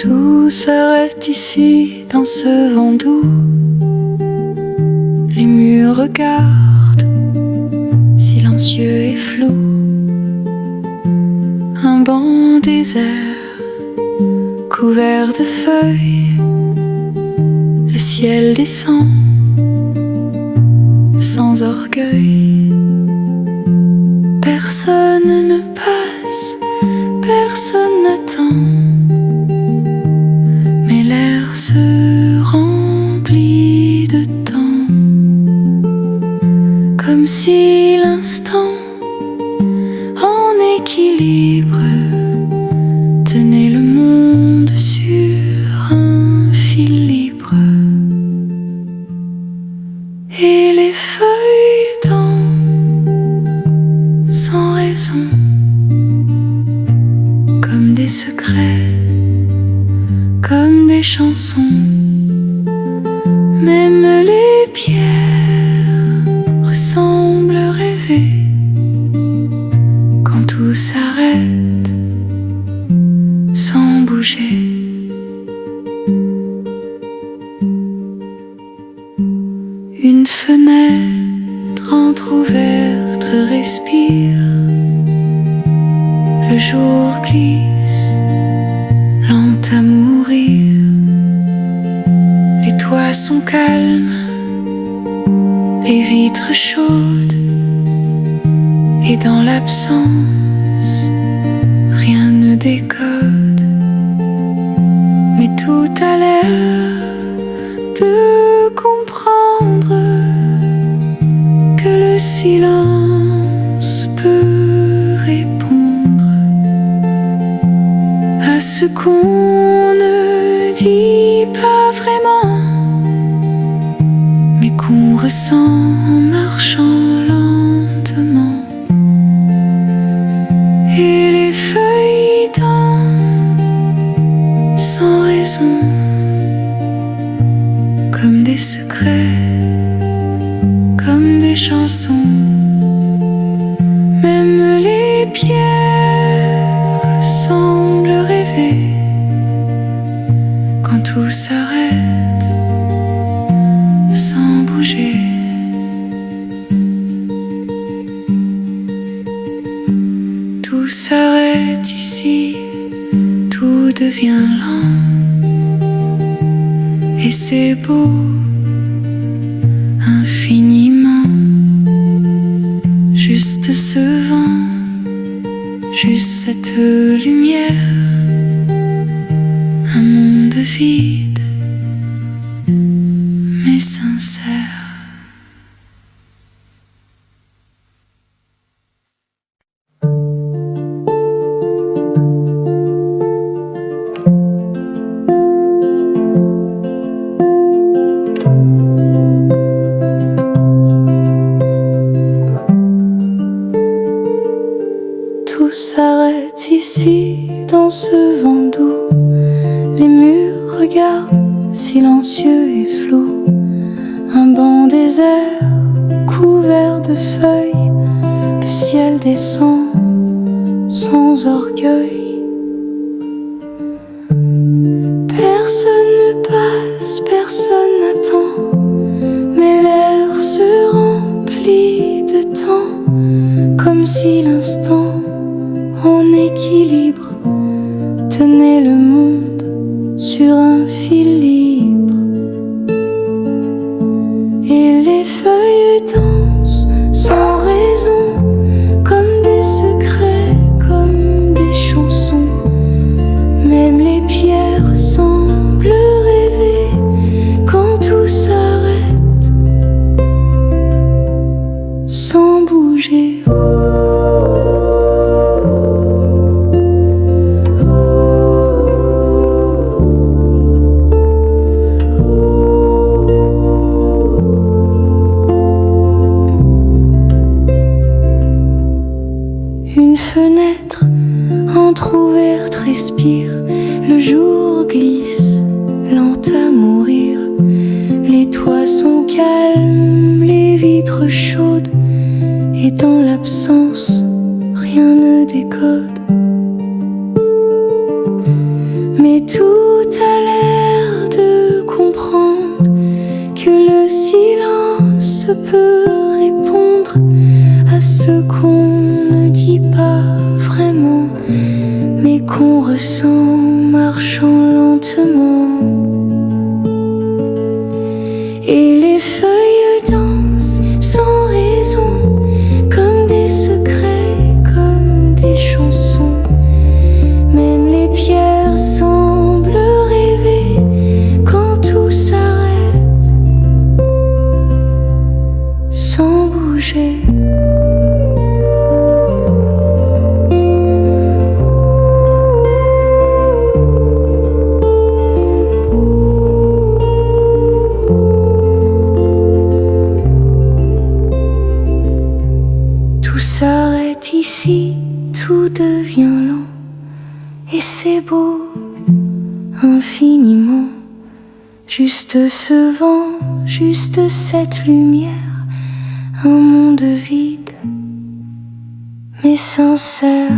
Tout s'arrête ici dans ce vent doux. Les murs regardent, silencieux et flou. Un banc désert, couvert de feuilles. Le ciel descend, sans orgueil. Personne ne passe, personne n'attend. Mais l'air se remplit de temps, comme si l'instant en équilibre tenait le monde sur un fil libre. Et les feuilles dansent sans raison, comme des secrets, comme des chansons. Même les pierres semblent rêver quand tout s'arrête sans bouger. Une fenêtre entr'ouverte respire. Le jour glisse, lent à mourir. Les toits sont calmes, les vitres chaudes. Et dans l'absence, rien ne décode. Mais tout a l'air de comprendre que le silence peut répondre à ce qu'on ne dit pas vraiment, mais qu'on ressent en marchant lentement. Et les feuilles dansent sans raison, comme des secrets, comme des chansons. Même les pierres semblent rêver quand tout s'arrête sans bouger. Tout s'arrête ici, tout devient lent. Et c'est beau, infiniment. Juste ce vent, juste cette lumière. Un monde vide, mais sincère. Tout s'arrête ici dans ce vent doux. Les murs regardent, silencieux et flous. Un banc désert, couvert de feuilles. Le ciel descend, sans orgueil. Personne ne passe, personne n'attend. Mais l'air se remplit de temps, comme si l'instant en équilibre tenait le monde sur un fil libre. Et les feuilles dansent sans raison, comme des secrets, comme des chansons. Même les pierres semblent rêver quand tout s'arrête sans bouger. Une fenêtre entr'ouverte respire. Le jour glisse, lent à mourir. Les toits sont calmes, les vitres chaudes. Et dans l'absence, rien ne décode. Mais tout silence peut répondre à ce qu'on ne dit pas vraiment, mais qu'on ressent marchant lentement. Et les feuilles dansent sans raison, comme des secrets, comme des chansons. Même les pierres semblent rêver quand tout s'arrête, sans bouger. Tout s'arrête ici, tout devient lent, et c'est beau infiniment. Juste ce vent, juste cette lumière, un monde vide mais sincère.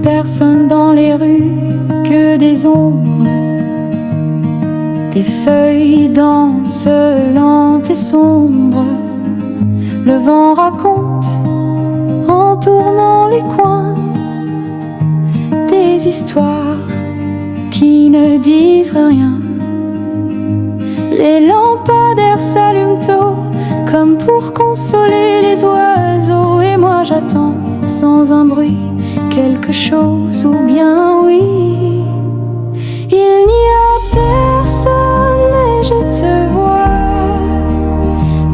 Personne dans les rues, que des ombres. Des feuilles dansent lentes et sombres. Le vent raconte, en tournant les coins, des histoires qui ne disent rien. Les lampadaires s'allument tôt, comme pour consoler les oiseaux. Et moi j'attends, sans un bruit, quelque chose, ou bien oui. Il n'y a personne, mais je te vois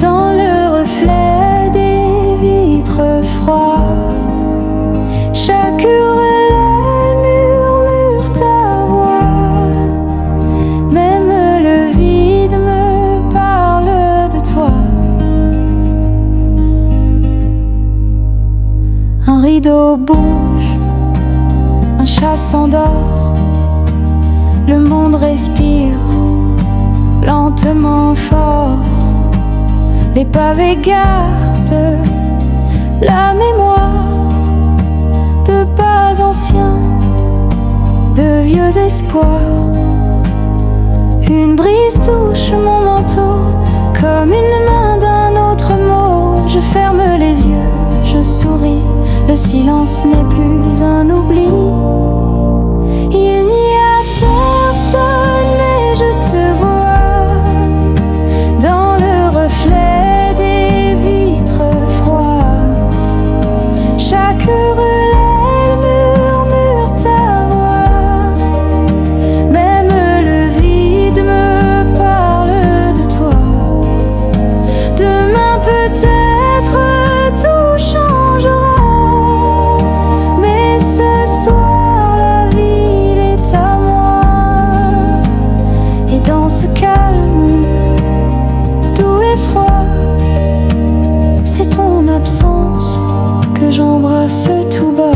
dans le reflet des vitres froides. Chaque ruelle murmure ta voix, même le vide me parle de toi. Un rideau bouge, un chat s'endort, le monde respire lentement fort. Les pavés gardent la mémoire de pas anciens, de vieux espoirs. Une brise touche mon manteau, comme une main d'un autre mot. Je ferme les yeux, je souris, le silence n'est plus un oubli. Il n'y a personne, mais je te vois dans le reflet des vitres froides. Chaque ruelle murmure ta voix, même le vide me parle de toi. Demain peut-être tout changera, mais ce soir la ville est à moi. Et dans ce calme doux et froid, c'est ton absence que j'embrasse tout bas.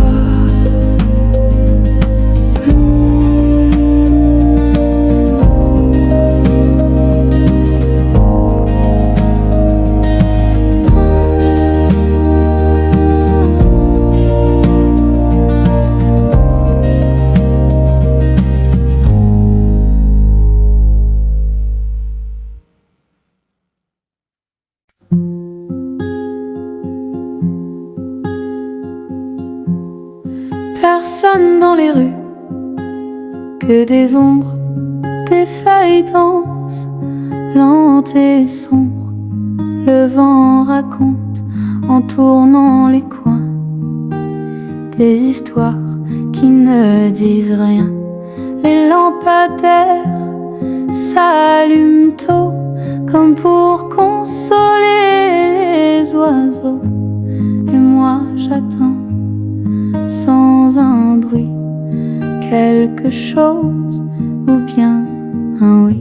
Personne dans les rues, que des ombres, des feuilles dansent, lentes et sombres. Le vent raconte, en tournant les coins, des histoires qui ne disent rien. Les lampadaires s'allument tôt, comme pour consoler les oiseaux. Et moi j'attends, sans un bruit, quelque chose, ou bien un oui.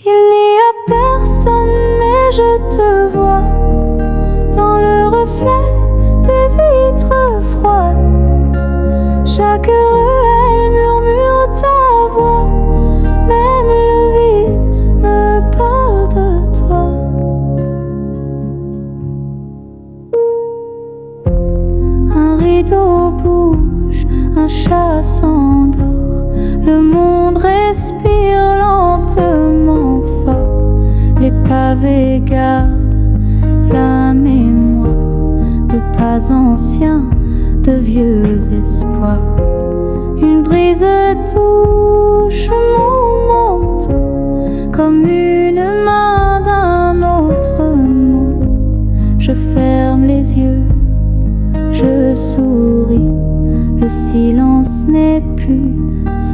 Il n'y a personne, mais je te vois dans le reflet des vitres froides. Chaque ruelle murmure draps anciens, de vieux espoirs. Une brise touche mon manteau comme une main d'un autre monde. Je ferme les yeux, je souris. Le silence n'est plus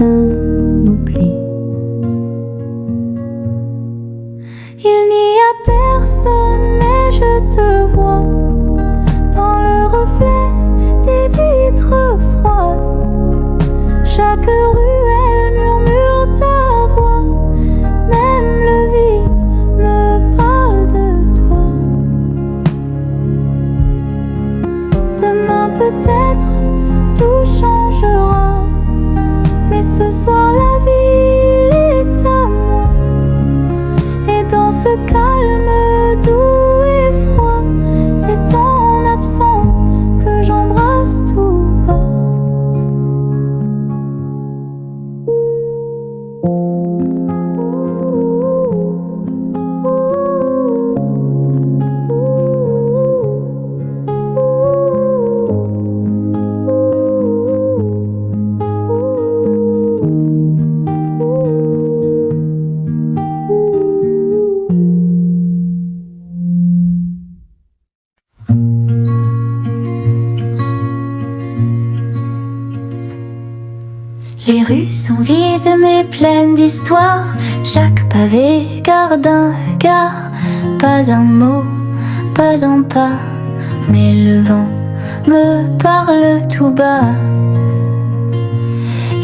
un oubli. Il n'y a personne, mais je te vois dans le reflet des vitres froides. Chaque ruelle murmure ta voix, même le vide me parle de toi. Demain peut-être tout changera, mais ce soir la ville est à moi. Et dans ce calme doux et froid, c'est ton absence que j'embrasse tout bas. Les rues sont vides mais pleines d'histoire. Chaque pavé garde un regard. Pas un mot, pas un pas, mais le vent me parle tout bas.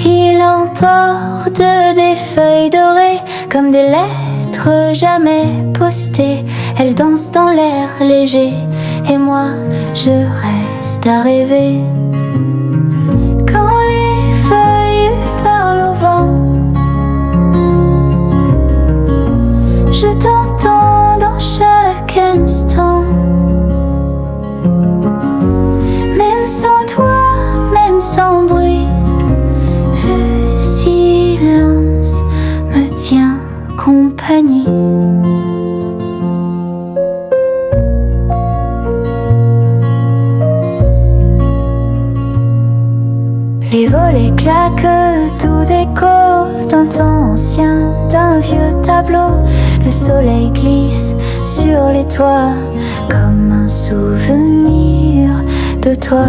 Il emporte des feuilles dorées comme des lettres jamais postées. Elles dansent dans l'air léger et moi je reste à rêver. Je t'entends dans chaque instant. Même sans toi, même sans bruit, le silence me tient compagnie. Les volets claquent, tout écho d'un temps ancien, d'un vieux tableau. Le soleil glisse sur les toits comme un souvenir de toi.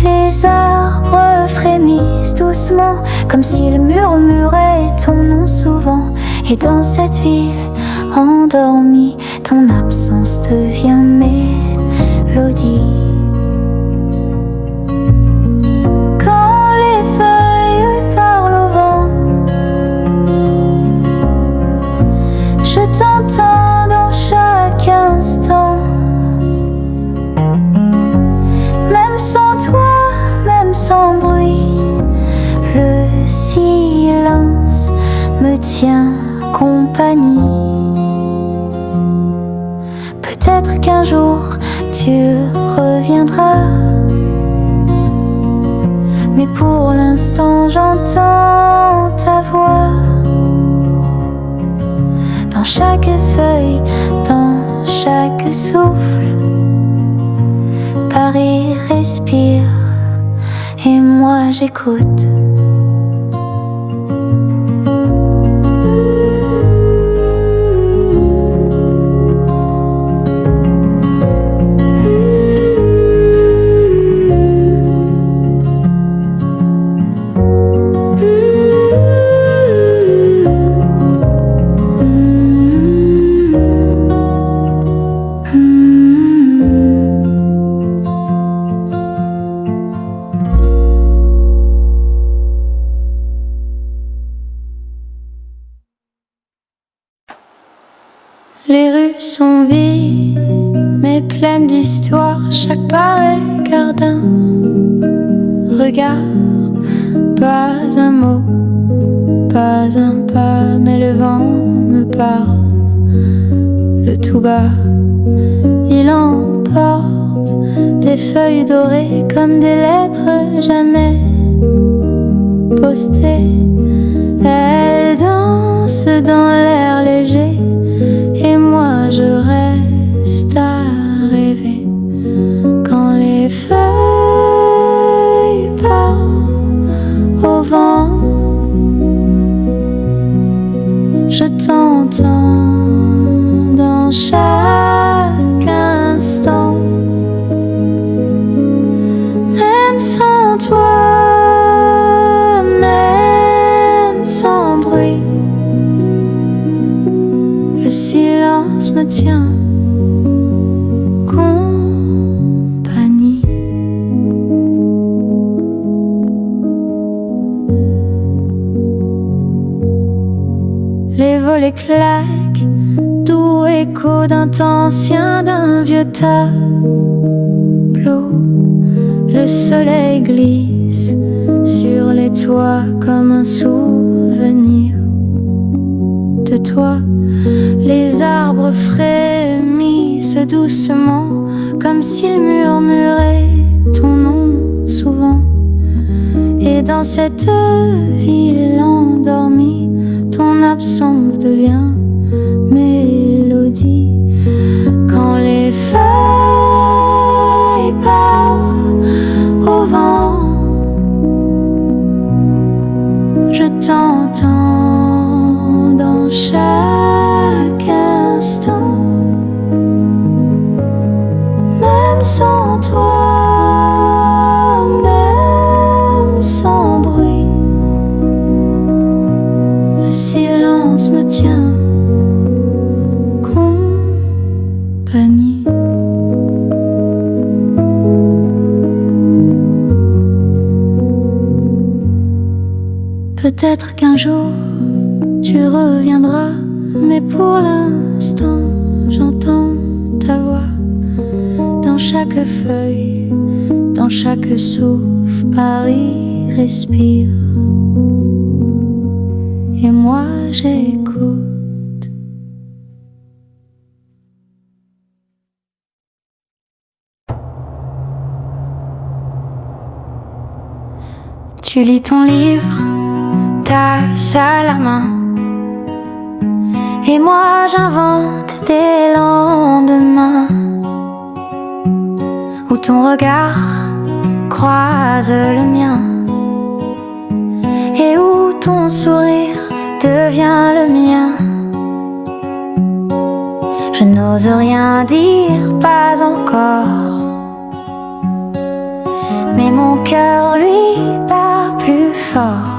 Les arbres frémissent doucement comme s'ils murmuraient ton nom souvent. Et dans cette ville endormie, ton absence devient mélodie. Je t'entends dans chaque instant. Même sans toi, même sans bruit, le silence me tient compagnie. Peut-être qu'un jour tu reviendras, mais pour l'instant j'entends ta voix. Dans chaque feuille, dans chaque souffle, Paris respire et moi j'écoute. Les rues sont vides, mais pleines d'histoires. Chaque pas garde un regard. Pas un mot, pas un pas, mais le vent me parle le tout bas. Il emporte des feuilles dorées comme des lettres jamais postées. Elles dansent dans l'air léger et moi je reste à rêver. Je t'entends dans chaque instant. Même sans toi, même sans bruit, le silence me tient compagnie. Les volets claquent, doux écho d'un temps ancien, d'un vieux tableau. Le soleil glisse sur les toits comme un souvenir de toi. Les arbres frémissent doucement, comme s'ils murmuraient ton nom souvent. Et dans cette ville endormie, ton absence devient mélodie. Quand les feuilles parlent au vent, je t'entends dans chaque instant. Même sans toi, même sans bruit, le silence me tient compagnie. Peut-être qu'un jour tu reviendras, mais pour l'instant j'entends ta voix dans chaque feuille, dans chaque souffle. Paris respire et moi j'écoute. Tu lis ton livre, tasse à la main, et moi j'invente des lendemains où ton regard croise le mien et où ton sourire devient le mien. Je n'ose rien dire, pas encore, mais mon cœur lui bat plus fort.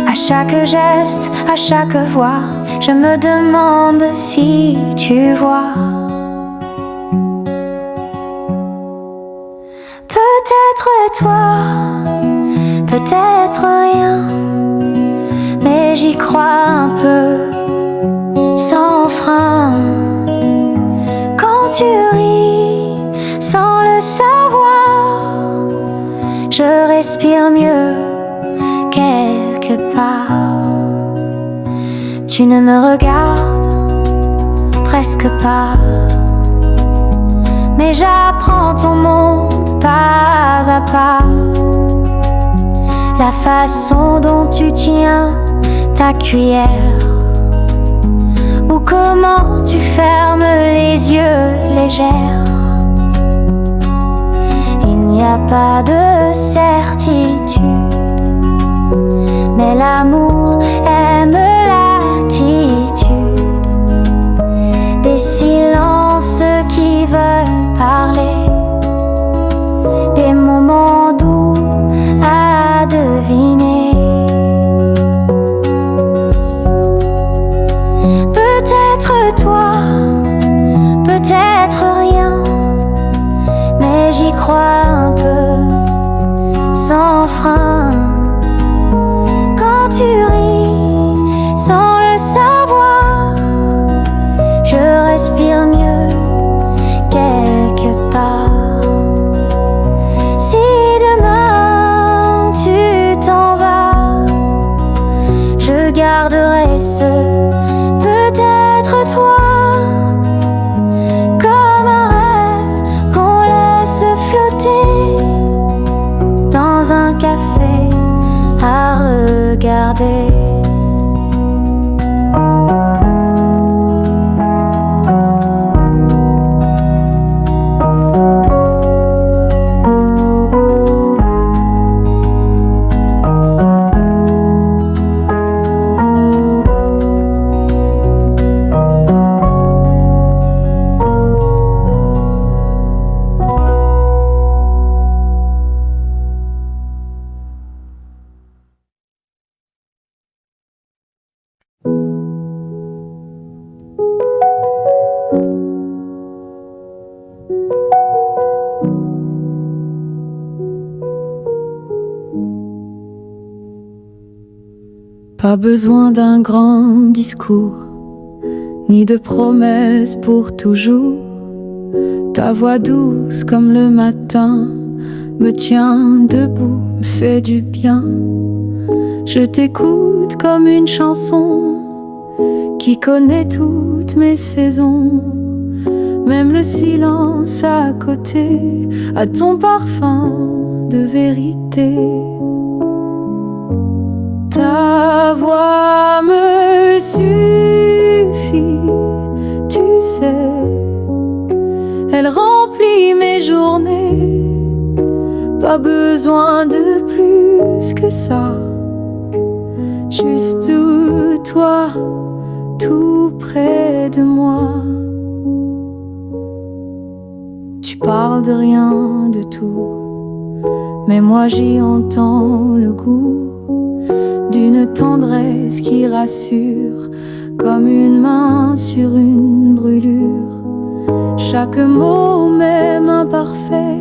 À chaque geste, à chaque voix, je me demande si tu vois. Peut-être toi, peut-être rien, mais j'y crois un peu, sans frein. Quand tu ris, sans le savoir, je respire mieux quelque part. Tu ne me regardes presque pas, mais j'apprends ton monde pas à pas. La façon dont tu tiens ta cuillère, ou comment tu fermes les yeux légères. Il n'y a pas de certitude, mais l'amour aime l'attitude des silences qui veulent parler, des moments doux à deviner. Peut-être toi, peut-être rien, mais j'y crois un peu, sans frein. Quand tu ris, sans le savoir, je respire mieux quelque part. Si demain tu t'en vas, je garderai ce peut-être toi, comme un rêve qu'on laisse flotter dans un café à regarder. Pas besoin d'un grand discours, ni de promesses pour toujours. Ta voix douce comme le matin me tient debout, me fait du bien. Je t'écoute comme une chanson qui connaît toutes mes saisons. Même le silence à côté a ton parfum de vérité. Ta voix me suffit, tu sais. Elle remplit mes journées. Pas besoin de plus que ça. Juste toi, tout près de moi. Tu parles de rien de tout, mais moi j'y entends le goût d'une tendresse qui rassure, comme une main sur une brûlure. Chaque mot, même imparfait,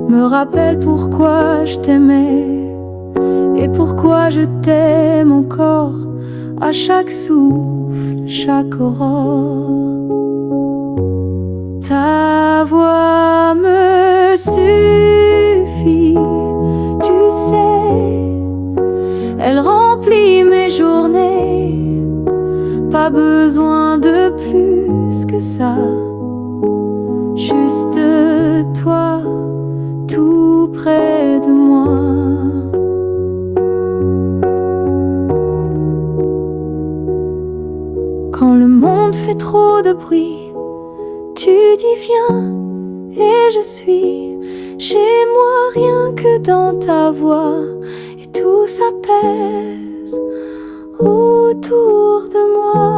me rappelle pourquoi je t'aimais et pourquoi je t'aime encore à chaque souffle, chaque aurore. Ta voix me suffit, tu sais. Elle remplit mes journées. Pas besoin de plus que ça. Juste toi, tout près de moi. Quand le monde fait trop de bruit, tu dis viens et je suis chez moi rien que dans ta voix. Et tout s'apaise autour de moi.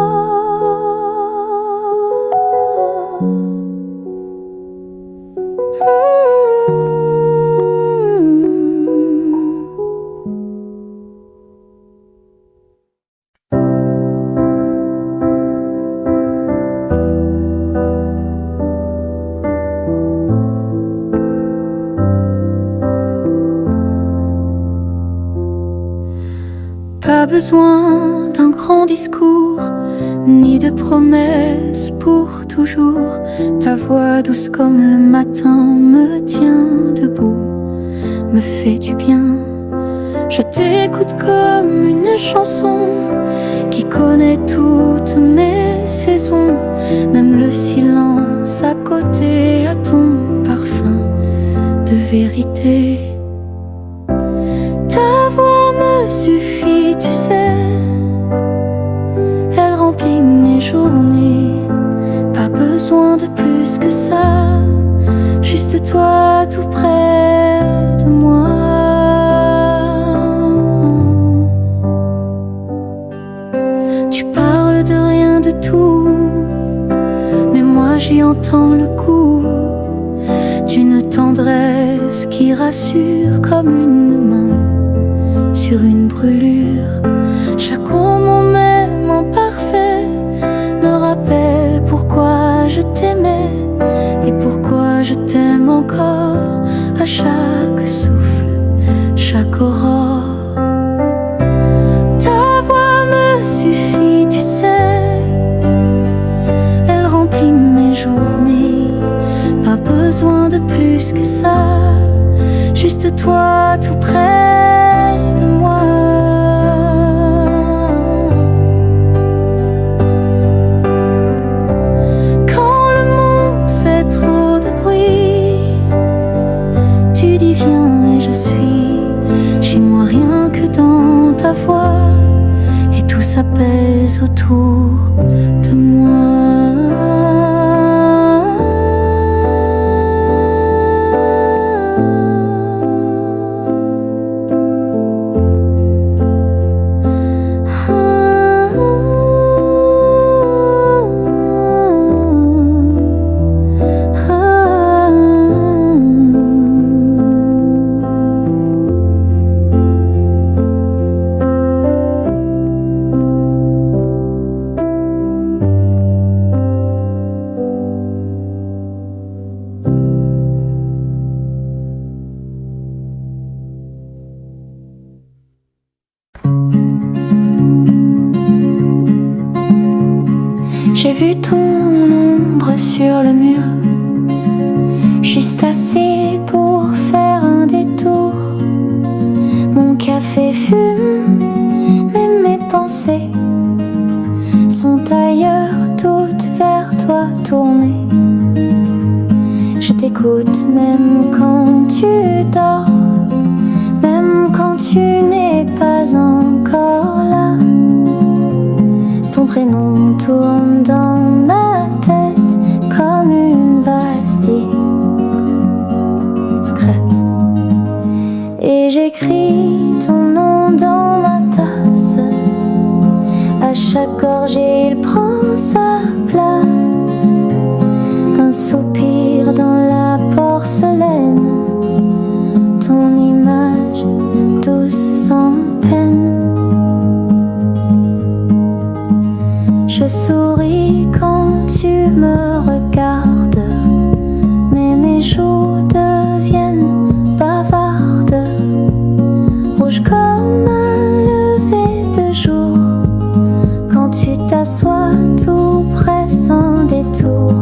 Pas besoin d'un grand discours, ni de promesses pour toujours. Ta voix douce comme le matin me tient debout, me fait du bien. Je t'écoute comme une chanson qui connaît toutes mes saisons. Même le silence à côté a ton parfum de vérité. Ta voix me suffit, tu sais. Elle remplit mes journées. Pas besoin de plus que ça. Juste toi tout près de moi. Tu parles de rien de tout, mais moi j'y entends le goût d'une tendresse qui rassure comme une main sur une brûlure. Chaque mot même imparfait me rappelle pourquoi je t'aimais et pourquoi je t'aime encore à chaque souffle, chaque aurore. Ta voix me suffit, tu sais. Elle remplit mes journées. Pas besoin de plus que ça. Juste toi tout près de moi. Quand le monde fait trop de bruit, tu dis viens et je suis chez moi rien que dans ta voix. Et tout s'apaise autour de moi. J'ai vu ton ombre sur le mur, juste assez pour faire un détour. Mon café fume, mais mes pensées sont ailleurs, toutes vers toi tournées. Je t'écoute même quand tu dors, même quand tu n'es pas encore là. Ton prénom tourne dans ma tête comme une valse discrète. Et j'écris ton nom dans ma tasse. À chaque gorgée il prend sa place. Un soupir dans la porcelaine, ton image douce sans peine. Je souris quand tu me regardes, mais mes joues deviennent bavardes, rouges comme un lever de jour. Quand tu t'assois tout près sans détour,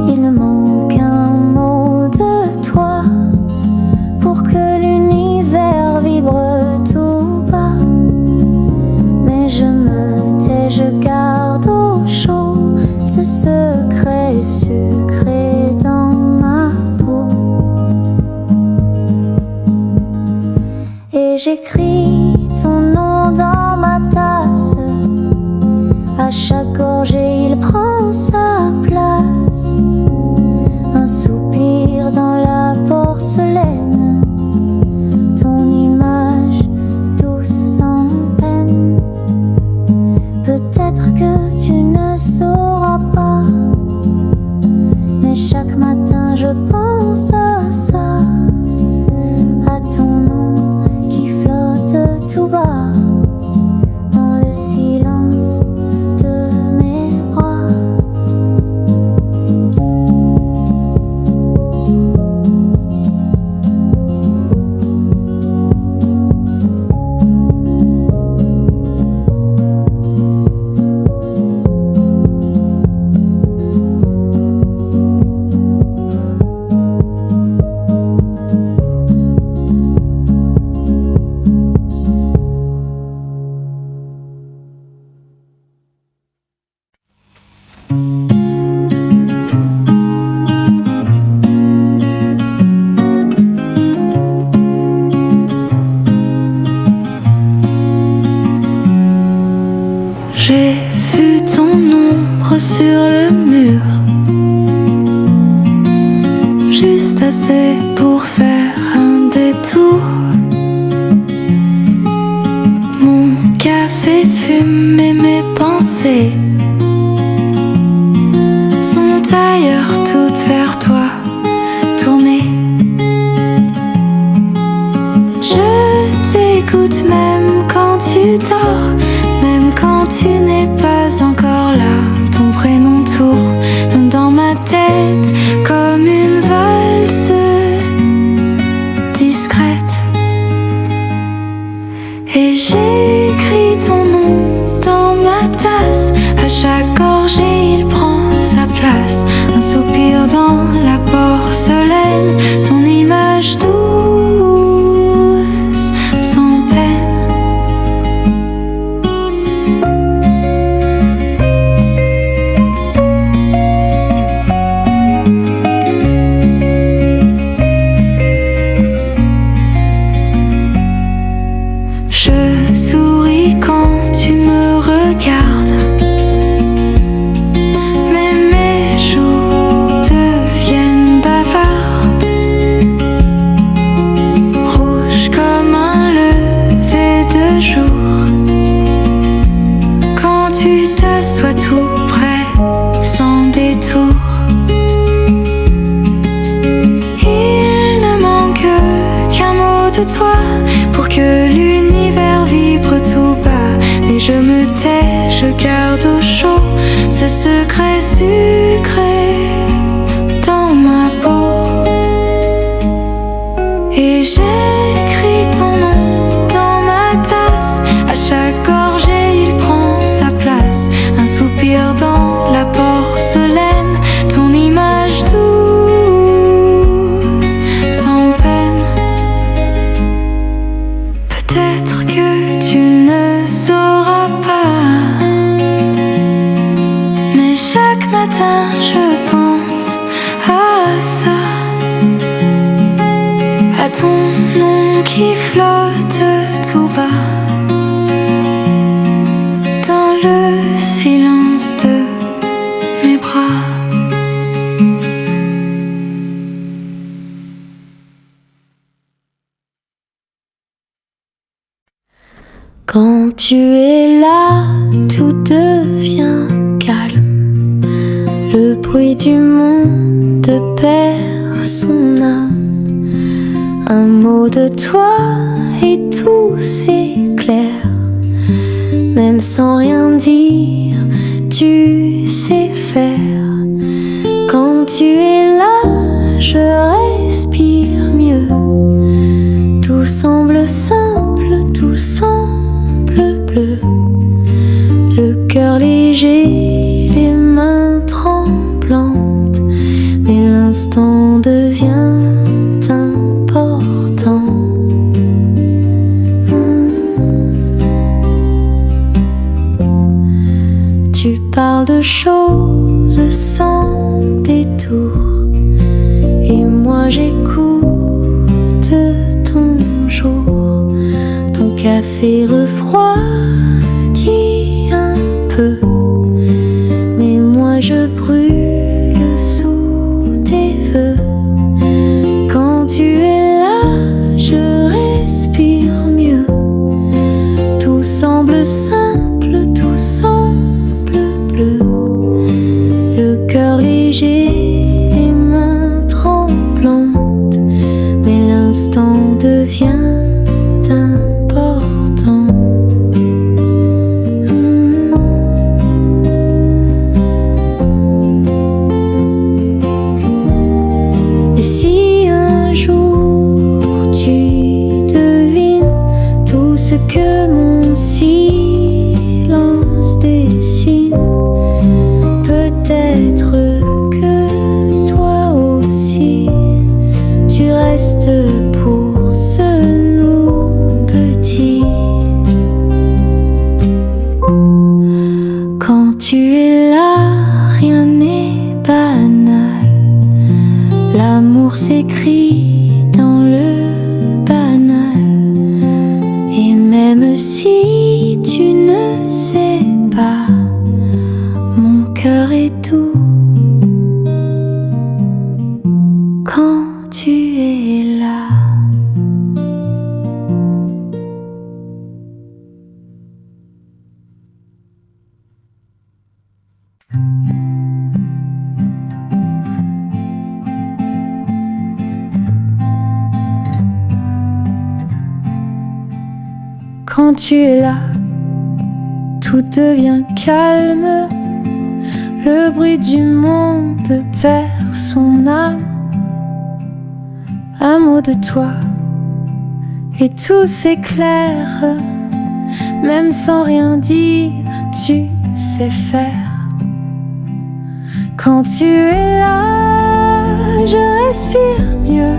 il ne manque un mot de toi pour que l'univers vibre tout bas. Mais je me tais, je garde au chaud ce secret sucré dans ma peau. Et j'écris ton nom dans ma tasse. À chaque gorgée il prend sa place. Un soupir dans la porcelaine, ton image douce sans peine. Peut-être que tu ne sauras pas, mais chaque matin je pense à ça, à ton nom qui flotte tout bas dans le silence de mes bras. J'ai vu ton ombre sur le mur, juste assez pour faire un détour. Mon café fume et mes pensées sont ailleurs, toutes vers toi tournées. Je t'écoute même quand tu dors, même quand tu n'es pas encore là. Ton prénom tourne dans ma tête comme une valse discrète. Et j'écris ton nom dans ma tasse. À chaque gorgée il prend sa place. Un soupir dans la porcelaine, ton image douce sans peine. Je souris quand tu me regardes, mais mes joues deviennent bavardes, rouges comme un lever de jour. Quand tu t'assois tout près sans détour, il ne manque qu'un mot de toi pour que l'univers vibre tout bas. Mais je me tais, je garde au chaud ce secret sucré dans ma peau. Et j'écris ton nom dans ma tasse. À chaque gorgée il prend sa place. Un soupir matin je pense à ça, à ton nom qui flotte tout bas dans le silence de mes bras. Quand tu es là, tout devient calme. Le bruit du monde perd son âme. Un mot de toi et tout s'éclaire. Même sans rien dire, tu sais faire. Quand tu es là, je respire mieux. Tout semble simple, tout semble bleu. Le cœur léger, les mains tremblantes. Mais l'instant devient important. Tu parles de choses sans détour, et moi j'écoute ton jour. Ton café refroidit un peu, mais moi je brûle sous tes feux. Quand tu es là, je respire mieux. Tout semble simple, tout semble bleu. Le cœur léger, les mains tremblantes, mais l'instant devient important. Et si un jour tu devines tout ce que mon silence dessine, peut-être que toi aussi tu restes pour ce nous petit. Quand tu es là, rien n'est banal. L'amour s'écrit dans le banal. Et même si tu ne sais pas, mon cœur est doux quand tu es là. Quand tu es là, tout devient calme. Le bruit du monde perd son âme. Un mot de toi et tout s'éclaire. Même sans rien dire, tu sais faire. Quand tu es là, je respire mieux.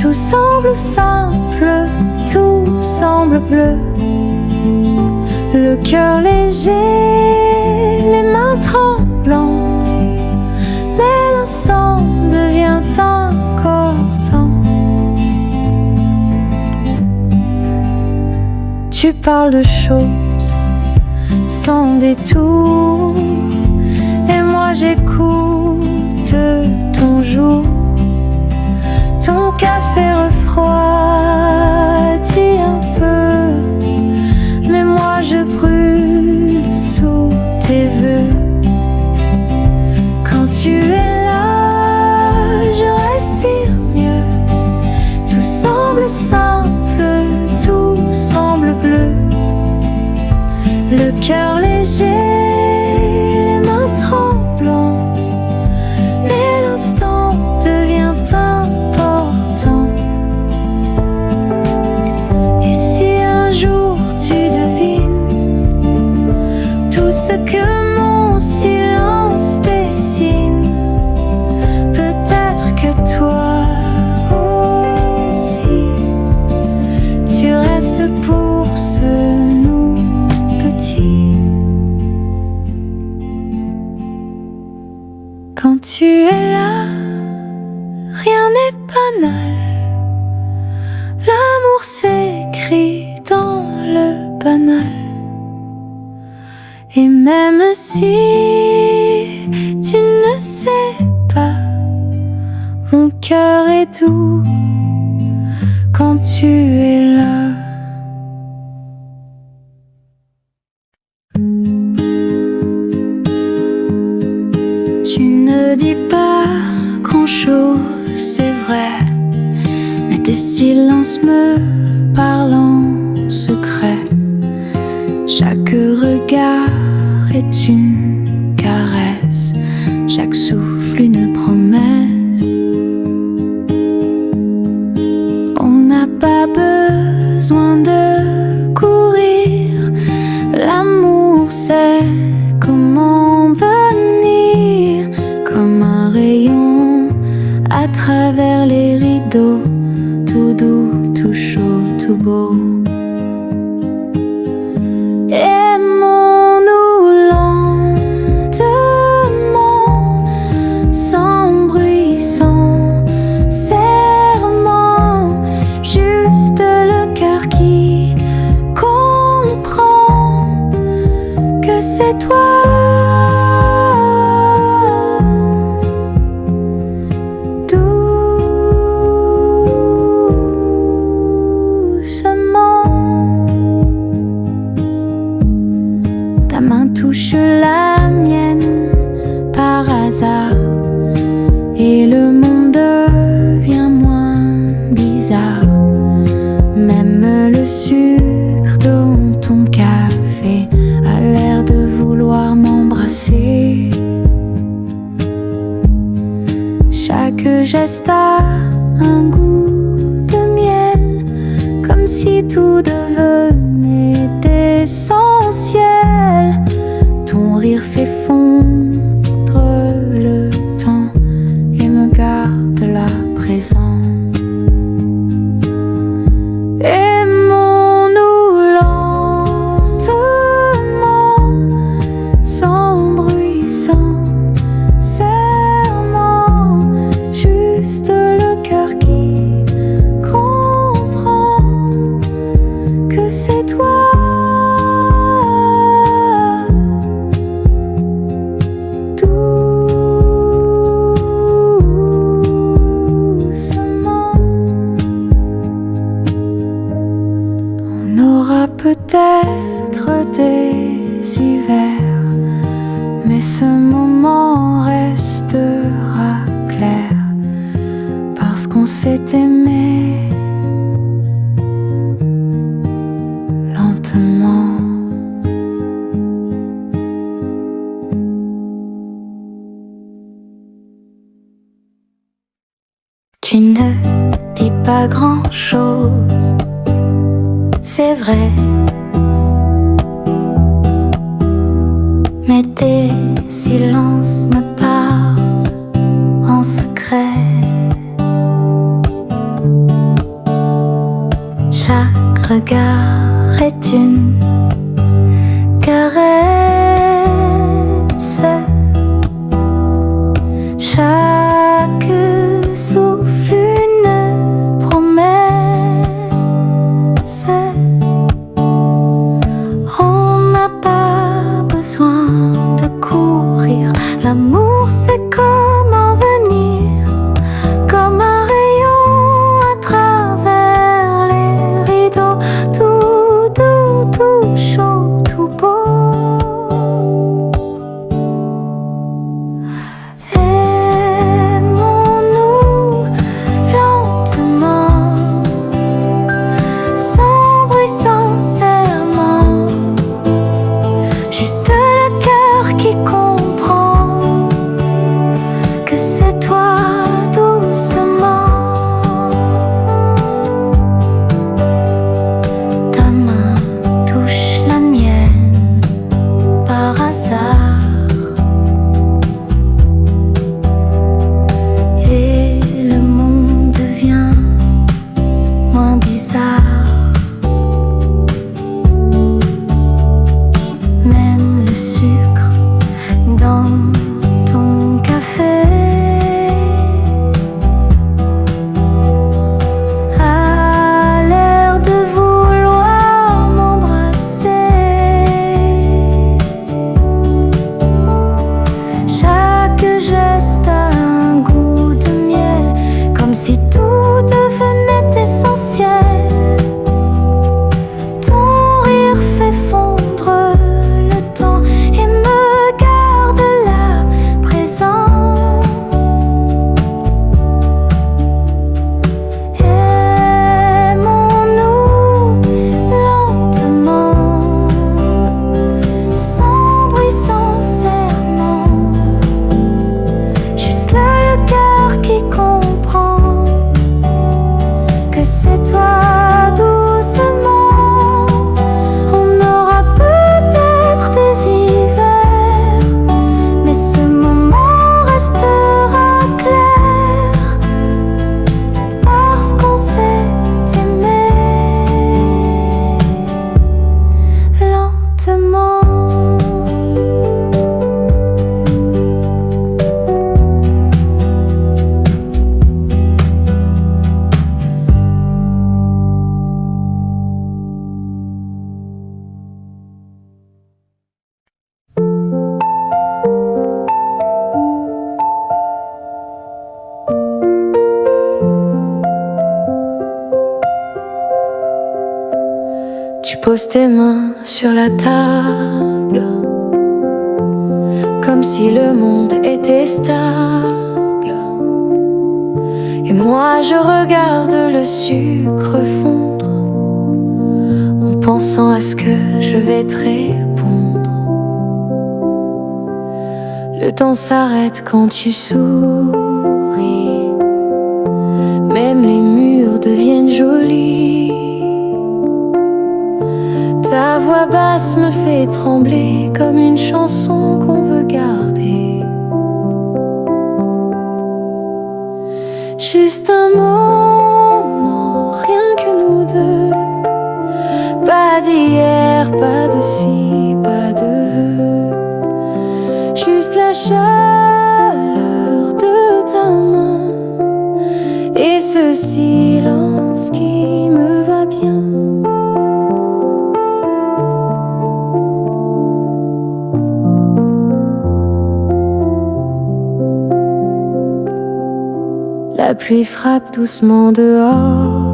Tout semble simple, tout semble bleu. Le cœur léger, les mains tremblantes, mais l'instant devient important. Tu parles de choses sans détour, et moi j'écoute ton jour. Ton café refroidit un peu, mais moi je brûle sous tes vœux. Quand tu es là, je respire mieux. Tout semble simple, tout semble bleu. Le cœur léger, les mains tremblantes, mais l'instant devient important. Et si un jour tu devines tout ce que mon silence dessine, peut-être que toi aussi tu restes pour ce nous petit. donne. Et même si tu ne sais pas, mon cœur est doux quand tu es là. Tu ne dis pas grand-chose, c'est vrai, mais tes silences me parlent en secret. Chaque regard est une caresse, chaque souffle une promesse. On n'a pas besoin de courir, l'amour sait comment venir, comme un rayon à travers les rideaux, tout doux, tout chaud, tout beau. Aimons-nous lentement, sans bruit, sans serment, juste le cœur qui comprend que c'est toi. Ta main touche la mienne par hasard et le monde devient moins bizarre. Même le sucre dans ton café a l'air de vouloir m'embrasser. Chaque geste a un goût de miel, comme si tout devenait essentiel. Ton rire fait fondre le temps et me garde là présent. Aimons-nous lentement, sans bruit, sans serment, juste le cœur qui comprend que c'est toi. Peut-être des hivers, mais ce moment restera clair, parce qu'on s'est aimé lentement. Tu ne dis pas grand-chose, c'est vrai, mais tes silences me parlent en secret. Chaque regard est une caresse, chaque souffle une promesse. On n'a pas besoin de courir, l'amour c'est comment venir, comme un rayon à travers les rideaux, tout doux, tout chaud, tout beau. Aimons-nous lentement, sans bruit, sans serment, juste le cœur qui comprend poses tes mains sur la table, comme si le monde était stable. Et moi je regarde le sucre fondre, en pensant à ce que je vais te répondre. Le temps s'arrête quand tu souris, même les murs deviennent jolis. Ta voix basse me fait trembler comme une chanson qu'on veut garder. Juste un moment, rien que nous deux. Pas d'hier, pas de ci, pas de vœux. Juste la chaleur de ta main et ce silence qui me va bien. La pluie frappe doucement dehors,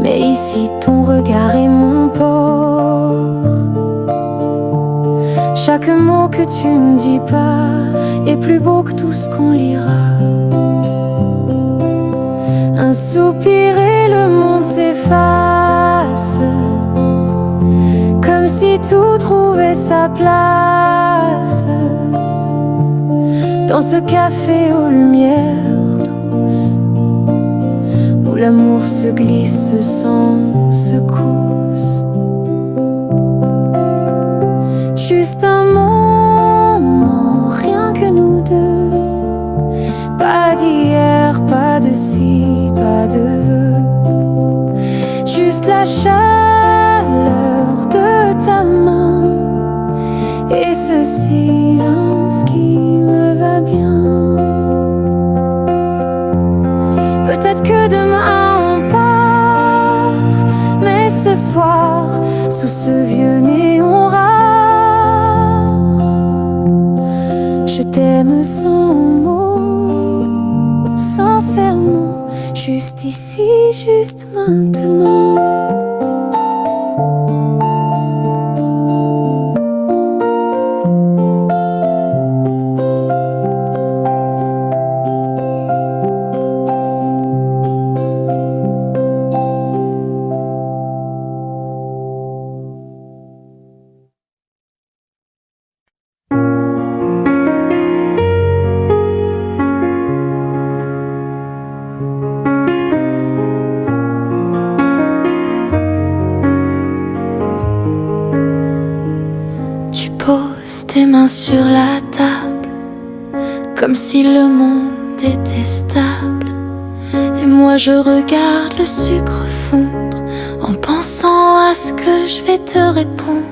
mais ici ton regard est mon port. Chaque mot que tu ne dis pas est plus beau que tout ce qu'on lira. Un soupir et le monde s'efface, comme si tout trouvait sa place. Dans ce café aux lumières douces, où l'amour se glisse sans secousse. Juste un moment, rien que nous deux. Pas d'hier, pas de ci, pas de vœux. Juste la chaleur de ta main et ce silence qui me va bien. Peut-être que demain on part, mais ce soir, sous ce vieux néon rare, je t'aime sans mots, sincèrement, juste ici, juste maintenant. Pose tes mains sur la table, comme si le monde était stable. Et moi je regarde le sucre fondre, en pensant à ce que je vais te répondre.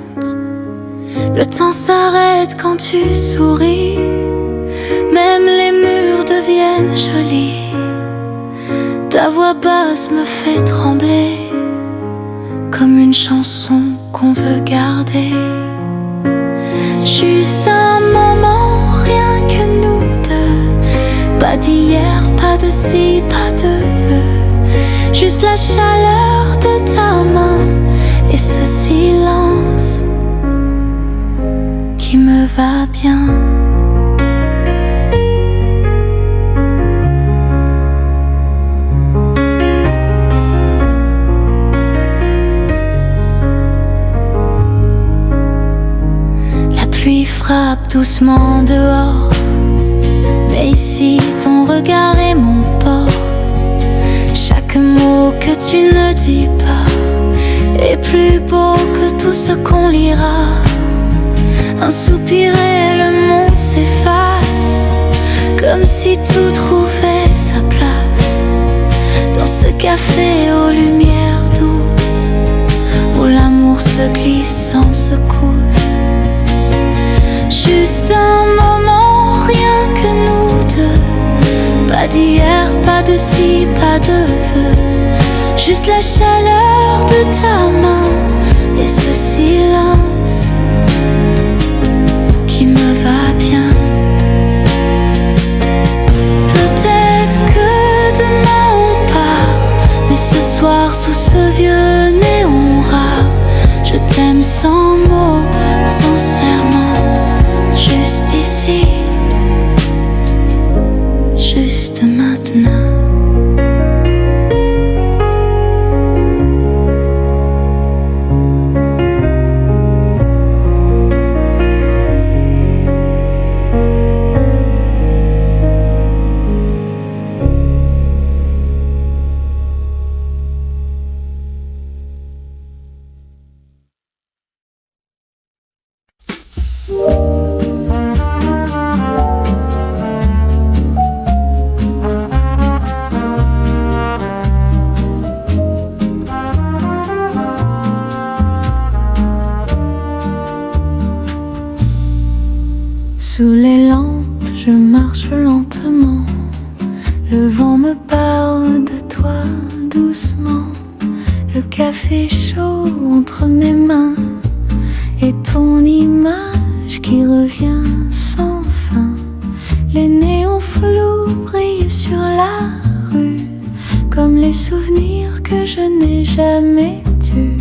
Le temps s'arrête quand tu souris, même les murs deviennent jolis. Ta voix basse me fait trembler, comme une chanson qu'on veut garder. Juste un moment, rien que nous deux. Pas d'hier, pas de ci, pas de vœux. Juste la chaleur de ta main et ce silence qui me va bien. La pluie frappe doucement dehors, mais ici ton regard est mon port. Chaque mot que tu ne dis pas est plus beau que tout ce qu'on lira. Un soupir et le monde s'efface, comme si tout trouvait sa place. Dans ce café aux lumières douces, où l'amour se glisse sans secousse. Juste un moment, rien que nous deux. Pas d'hier, pas de ci, pas de vœux. Juste la chaleur de ta main et ce silence qui me va bien. Peut-être que demain on part, mais ce soir sous ce vieux néon Sous les lampes, je marche lentement. Le vent me parle de toi doucement. Le café chaud entre mes mains et ton image qui revient sans fin. Les néons flous brillent sur la rue comme les souvenirs que je n'ai jamais tus.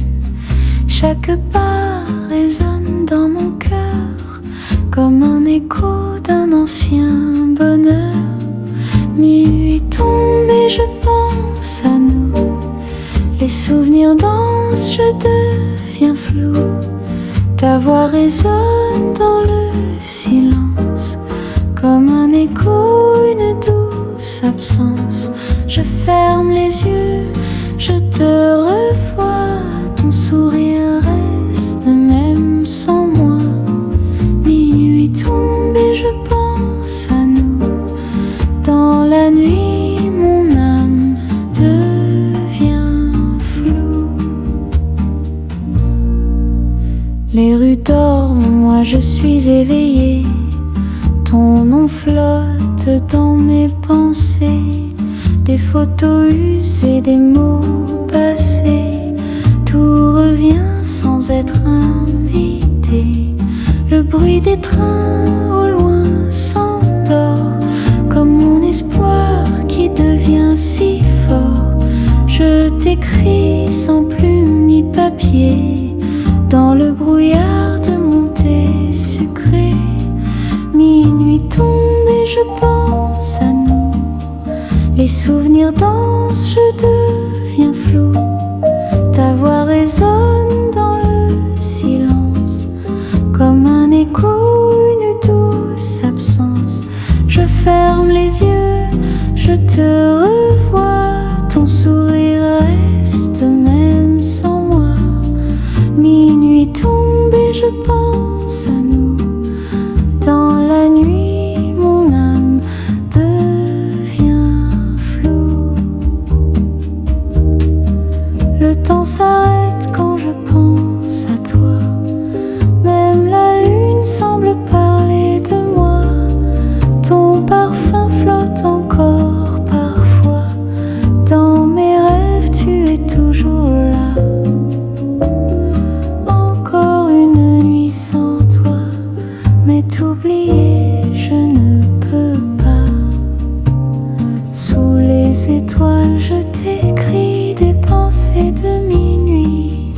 Chaque pas résonne dans mon cœur comme un écho d'un ancien bonheur. Minuit tombe et je pense à nous. Les souvenirs dansent, je deviens flou. Ta voix résonne dans le silence comme un écho, une douce absence. Je ferme les yeux, je te revois. Ton sourire reste même sans moi. Minuit tombe et je pense à nous. Dans la nuit, mon âme devient floue. Les rues dorment, moi je suis éveillée. Ton nom flotte dans mes pensées. Des photos usées, des mots passés. Tout revient sans être invité. Le bruit des trains au loin s'endort comme mon espoir qui devient si fort. Je t'écris sans plume ni papier dans le brouillard de mon thé sucré. Minuit tombe et je pense à nous. Les souvenirs dansent, je deviens flou. Ta voix résonne dans le silence comme un écho, une douce absence. Je ferme les yeux, je te revois. Ton sourire reste même sans moi. Minuit tombe et je pense à nous. Dans la nuit, mon âme devient floue. Le temps s'arrête quand je pense à toi. Même la lune semble parler de moi. Ton parfum flotte encore parfois. Dans mes rêves, tu es toujours là. Encore une nuit sans toi. Mais t'oublier, je ne peux pas. Sous les étoiles, je t'écris des pensées de minuit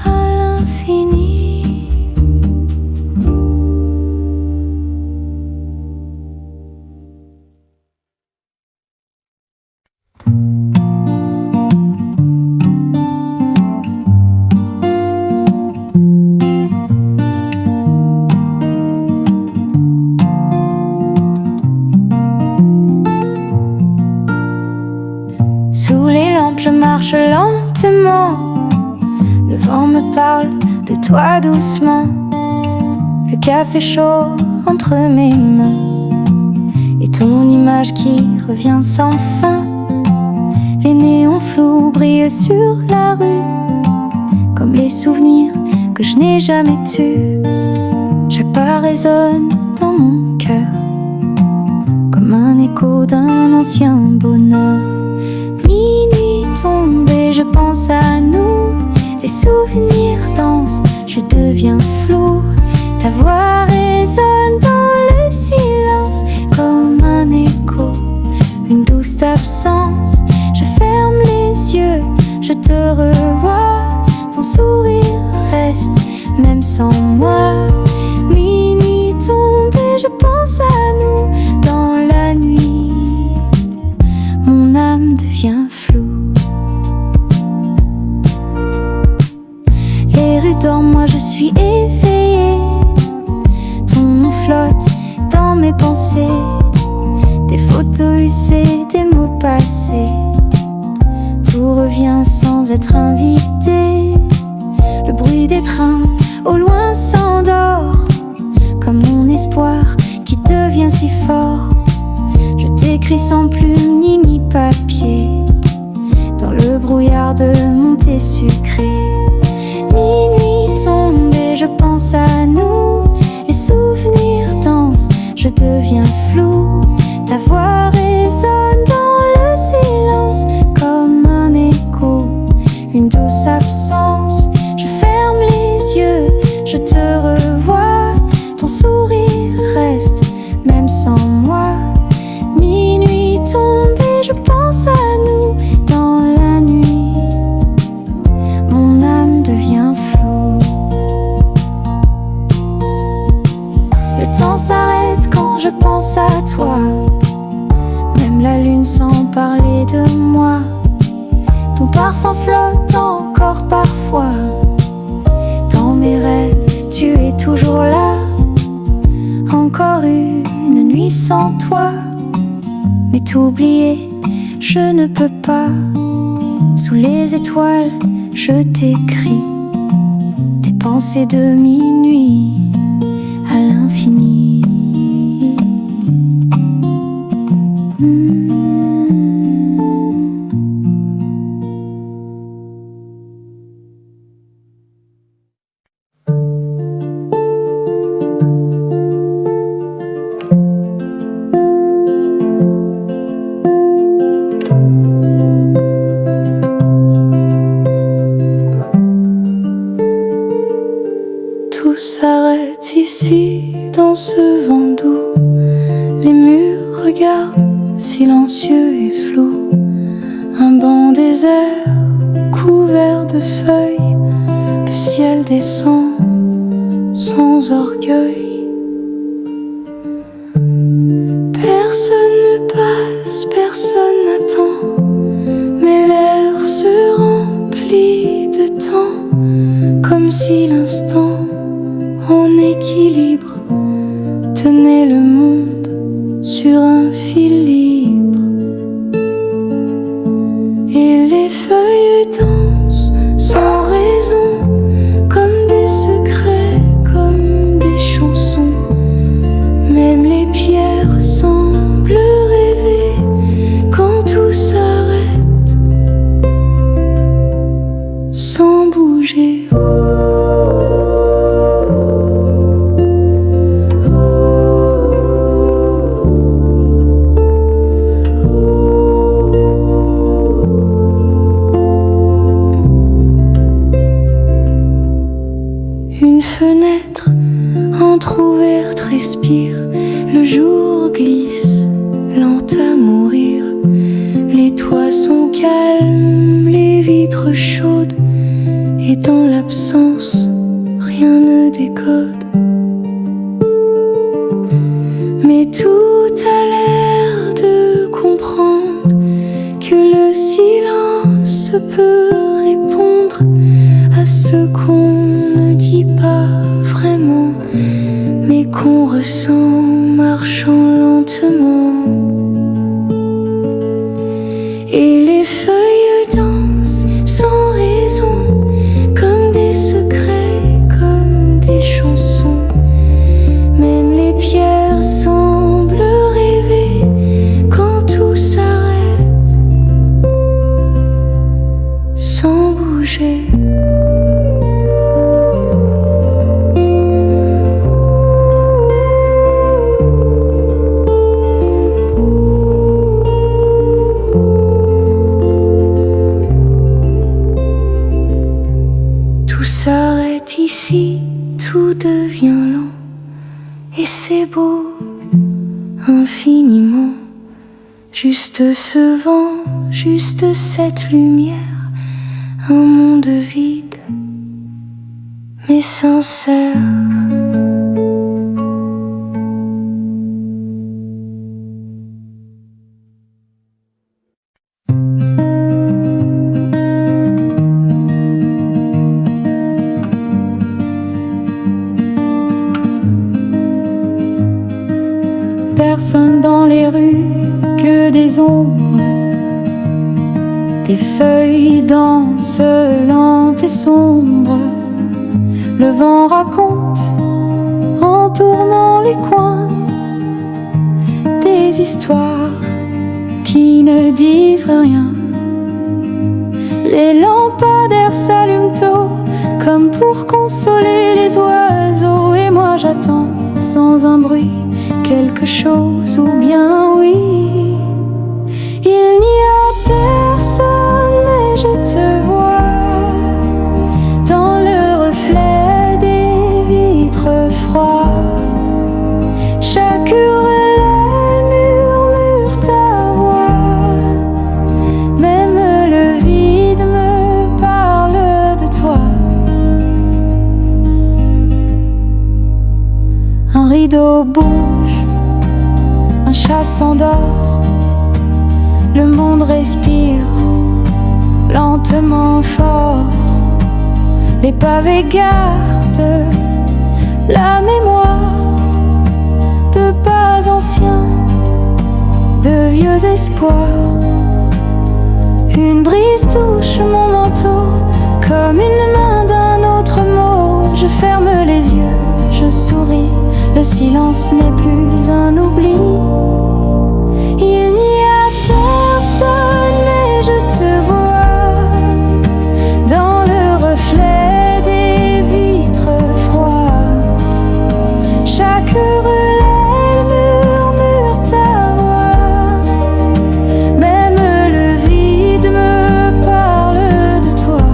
à l'infini. Sous les lampes, je marche lentement. Le vent me parle de toi doucement. Le café chaud entre mes mains et ton image qui revient sans fin. Les néons flous brillent sur la rue comme les souvenirs que je n'ai jamais tus. Chaque pas résonne dans mon cœur comme un écho d'un ancien bonheur. Minuit tombe et je pense à nous. Les souvenirs dansent, je deviens flou. Ta voix résonne dans le silence comme un écho, une douce absence. Je ferme les yeux, je te revois. Ton sourire reste même sans moi. Minuit tombe et je pense à nous. Dans la nuit, mon âme devient floue. Les rues dorment, moi je suis éveillée. Ton nom flotte dans mes pensées. Des photos usées, des mots passés. Tout revient sans être invité. Le bruit des trains au loin sans devient floue. Ta voix résonne dans le silence comme un écho, une douce absence. Je ferme les yeux, je te revois. Ton sourire reste même sans moi. Minuit tombe et je pense à nous dans la nuit. Mon âme devient floue. Le temps s'arrête quand je pense à toi. Même la lune sans parler de moi. Ton parfum flotte encore parfois. Dans mes rêves, tu es toujours là. Encore une nuit sans toi. Mais t'oublier, je ne peux pas. Sous les étoiles, je t'écris des pensées de minuit à l'infini. Tout s'arrête ici, dans ce vent doux. Les murs regardent, silencieux et flous. Un banc désert, couvert de feuilles. Le ciel descend, sans orgueil. Personne ne passe, personne n'attend. Mais l'air se remplit de temps, comme si l'instant en équilibre tenait le monde sur un fil libre. Et les feuilles dansent sans raison, comme des secrets, comme des chansons. Même les pierres semblent rêver quand tout s'arrête, sans bouger. Une fenêtre entr'ouverte respire, le jour glisse, lent à mourir. Les toits sont calmes, les vitres chaudes, et dans l'absence, rien ne décode. Mais tout a l'air de comprendre que le silence peut répondre à ce qu'on ne dit pas vraiment, mais qu'on ressent marchant lentement. Et les feuilles dansent sans raison, comme des secrets, comme des chansons. Même les pierres semblent rêver quand tout s'arrête, sans bouger. Tout s'arrête ici, tout devient lent, et c'est beau infiniment. Juste ce vent, juste cette lumière, un monde vide mais sincère. Personne dans les rues, que des ombres. Des feuilles dansent lentes et sombres. Le vent raconte, en tournant les coins, des histoires qui ne disent rien. Les lampadaires s'allument tôt, comme pour consoler les oiseaux. Et moi j'attends sans un bruit quelque chose ou bien oui. Il n'y a personne et je te vois dans le reflet des vitres froides. Chaque hurle murmure ta voix, même le vide me parle de toi. Un rideau bouge, un chat s'endort, le monde respire lentement fort. Les pavés gardent la mémoire de pas anciens, de vieux espoirs. Une brise touche mon manteau comme une main d'un autre mot. Je ferme les yeux, je souris, le silence n'est plus un oubli. Il n'y a personne et je te vois dans le reflet des vitres froides. Chaque relais murmure ta voix, même le vide me parle de toi.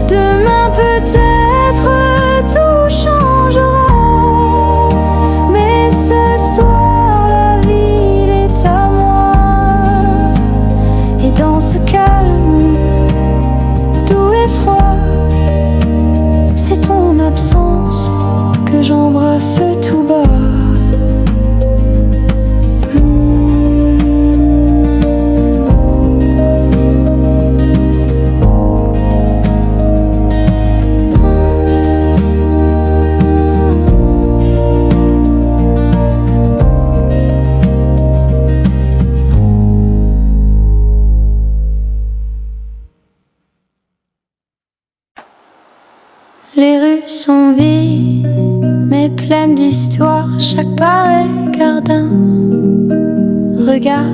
Demain peut-être tout changera, mais ce soir la ville est à moi. Et dans ce calme doux et froid, c'est ton absence que j'embrasse tout bas. Les rues sont vides, mais pleines d'histoires. Chaque pas regarde un regard.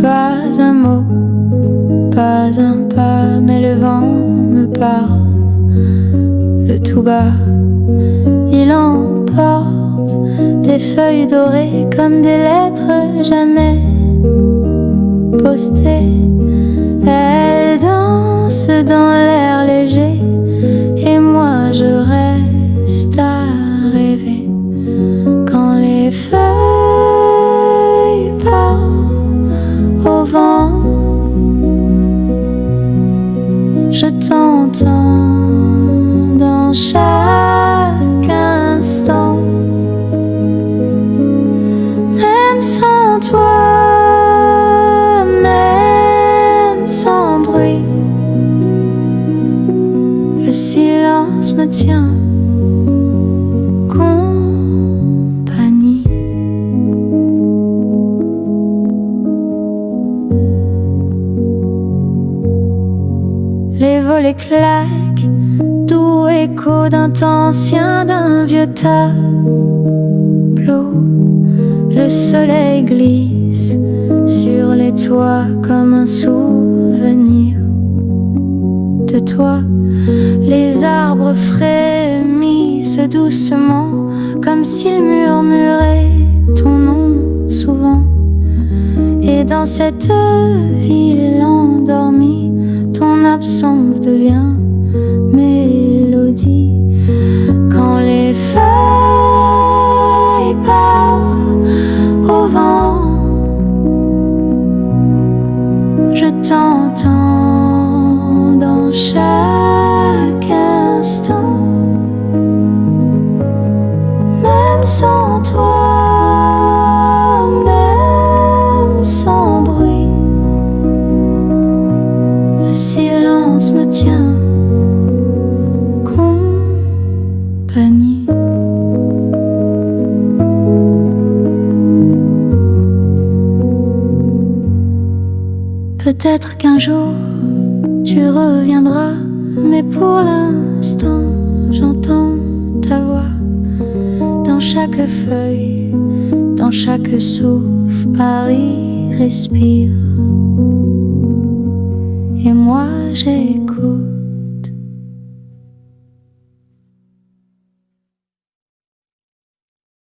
Pas un mot, pas un pas, mais le vent me parle. Le tout bas, il emporte des feuilles dorées comme des lettres jamais postées. Elles dansent dans l'air léger, et moi je reste à rêver. Quand les feuilles partent au vent, je t'entends dans chaque instant. Même sans toi, même sans bruit, le silence me tient compagnie. Les volets claquent, doux écho d'un temps ancien, d'un vieux tableau. Le soleil glisse sur les toits comme un souvenir de toi. Les arbres frémissent doucement, comme s'ils murmuraient ton nom souvent. Et dans cette ville endormie, ton absence devient mélodie. Quand les feuilles partent au vent, je t'entends dans chaque instant. Même sans toi, même sans bruit, le silence me tient compagnie. Peut-être qu'un jour tu reviendras, mais pour l'instant j'entends ta voix dans chaque feuille, dans chaque souffle. Paris respire et moi j'écoute.